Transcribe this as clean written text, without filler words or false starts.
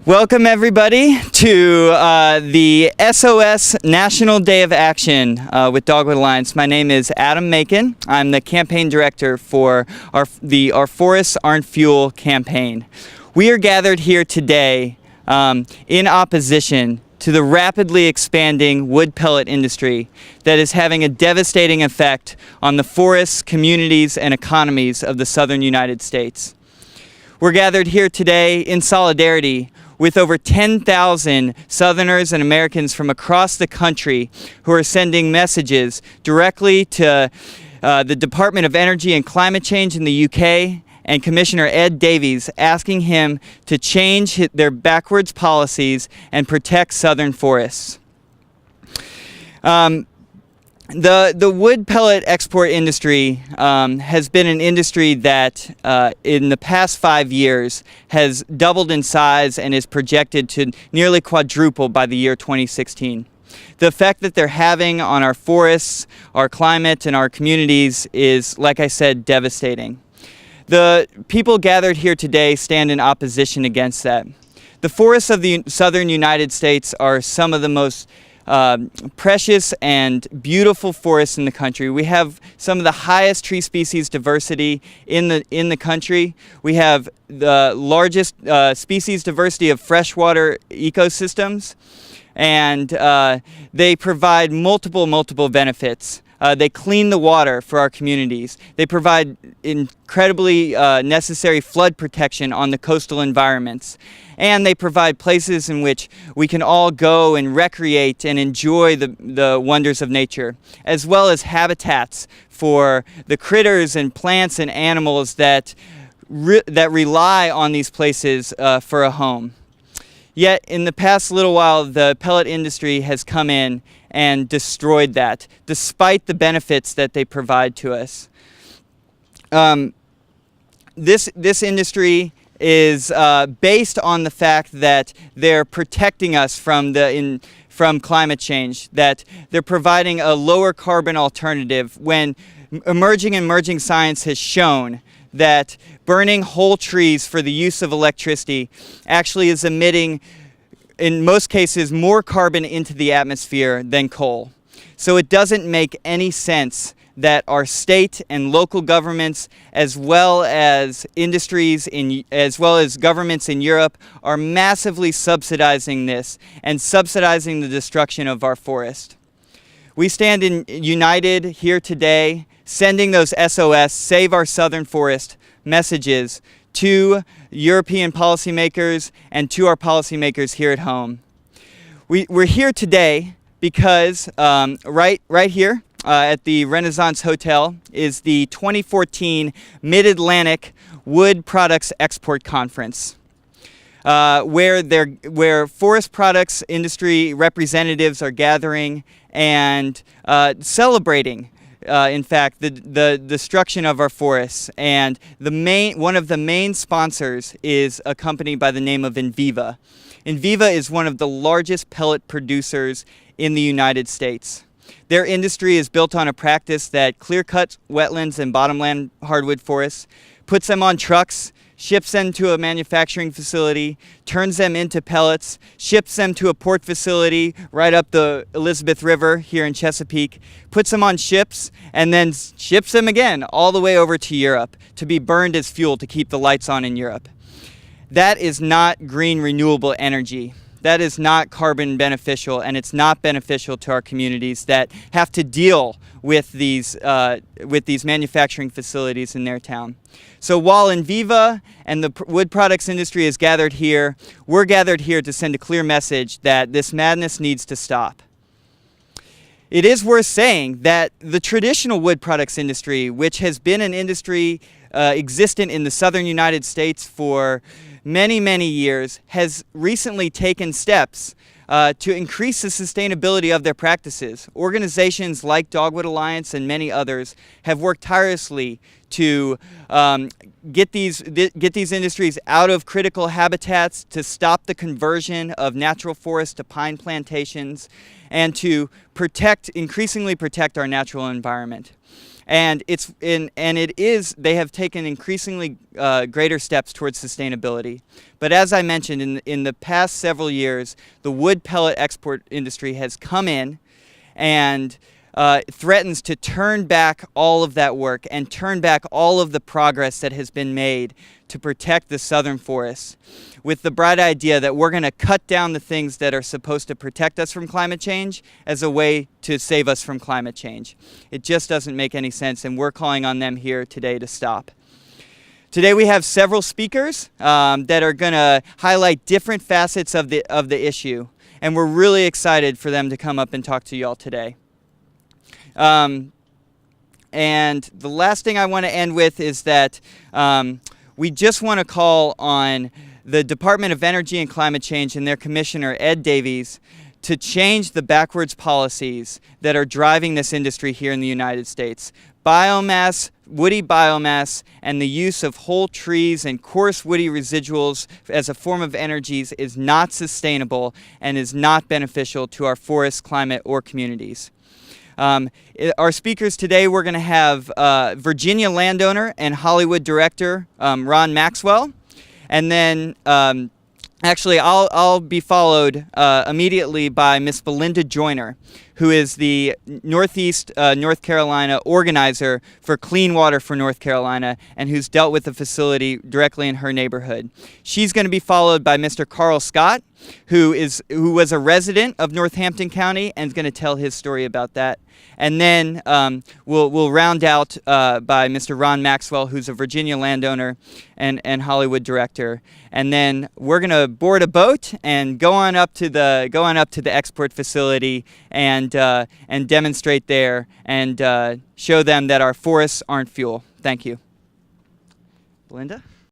Welcome everybody to the SOS National Day of Action with Dogwood Alliance. My name is Adam Macon. I'm the campaign director for Our Forests Aren't Fuel campaign. We are gathered here today in opposition to the rapidly expanding wood pellet industry that is having a devastating effect on the forests, communities, and economies of the southern United States. We're gathered here today in solidarity with over 10,000 Southerners and Americans from across the country who are sending messages directly to the Department of Energy and Climate Change in the UK and Commissioner Ed Davey, asking him to change their backwards policies and protect southern forests. The wood pellet export industry has been an industry that in the past 5 years has doubled in size and is projected to nearly quadruple by the year 2016. The effect that they're having on our forests, our climate, and our communities is, like I said, devastating. The people gathered here today stand in opposition against that. The forests of the southern United States are some of the most precious and beautiful forests in the country. We have some of the highest tree species diversity in the country. We have the largest species diversity of freshwater ecosystems, and they provide multiple benefits. They clean the water for our communities. They provide incredibly necessary flood protection on the coastal environments. And they provide places in which we can all go and recreate and enjoy the wonders of nature, as well as habitats for the critters and plants and animals that rely on these places for a home. Yet in the past little while, the pellet industry has come in and destroyed that, despite the benefits that they provide to us. This industry is based on the fact that they're protecting us from climate change, that they're providing a lower carbon alternative when emerging science has shown that burning whole trees for the use of electricity actually is emitting, in most cases, more carbon into the atmosphere than coal. So it doesn't make any sense that our state and local governments, as well as industries, as well as governments in Europe, are massively subsidizing this and subsidizing the destruction of our forest. We stand united here today, sending those SOS, Save Our Southern Forest messages to European policymakers and to our policymakers here at home. We're here today because right here at the Renaissance Hotel is the 2014 Mid-Atlantic Wood Products Export Conference, where forest products industry representatives are gathering and celebrating in fact, the destruction of our forests. And one of the main sponsors is a company by the name of Enviva. Enviva is one of the largest pellet producers in the United States. Their industry is built on a practice that clear-cuts wetlands and bottomland hardwood forests, puts them on trucks, ships them to a manufacturing facility, turns them into pellets, ships them to a port facility right up the Elizabeth River here in Chesapeake, puts them on ships, and then ships them again all the way over to Europe to be burned as fuel to keep the lights on in Europe. That is not green renewable energy. That is not carbon beneficial, and it's not beneficial to our communities that have to deal with these manufacturing facilities in their town. So while Enviva and the wood products industry is gathered here, we're gathered here to send a clear message that this madness needs to stop. It is worth saying that the traditional wood products industry, which has been an industry existent in the southern United States for many years, has recently taken steps to increase the sustainability of their practices. Organizations like Dogwood Alliance and many others have worked tirelessly to get these industries out of critical habitats, to stop the conversion of natural forests to pine plantations, and to increasingly protect our natural environment. And they have taken increasingly greater steps towards sustainability. But as I mentioned, in the past several years, the wood pellet export industry has come in and threatens to turn back all of that work and turn back all of the progress that has been made to protect the southern forests, with the bright idea that we're going to cut down the things that are supposed to protect us from climate change as a way to save us from climate change. It just doesn't make any sense, and we're calling on them here today to stop. Today we have several speakers that are going to highlight different facets of the issue, and we're really excited for them to come up and talk to you all today. And the last thing I want to end with is that we just want to call on the Department of Energy and Climate Change and their commissioner, Ed Davies, to change the backwards policies that are driving this industry here in the United States. Biomass, woody biomass, and the use of whole trees and coarse woody residuals as a form of energies is not sustainable and is not beneficial to our forests, climate, or communities. Our speakers today, we're going to have Virginia landowner and Hollywood director Ron Maxwell, and then actually I'll be followed immediately by Miss Belinda Joyner, who is the Northeast North Carolina organizer for Clean Water for North Carolina and who's dealt with the facility directly in her neighborhood. She's going to be followed by Mr. Carl Scott, who was a resident of Northampton County and is going to tell his story about that. And then we'll round out by Mr. Ron Maxwell, who's a Virginia landowner and Hollywood director. And then we're going to board a boat and go on up to the export facility and demonstrate there and show them that our forests aren't fuel. Thank you. Belinda?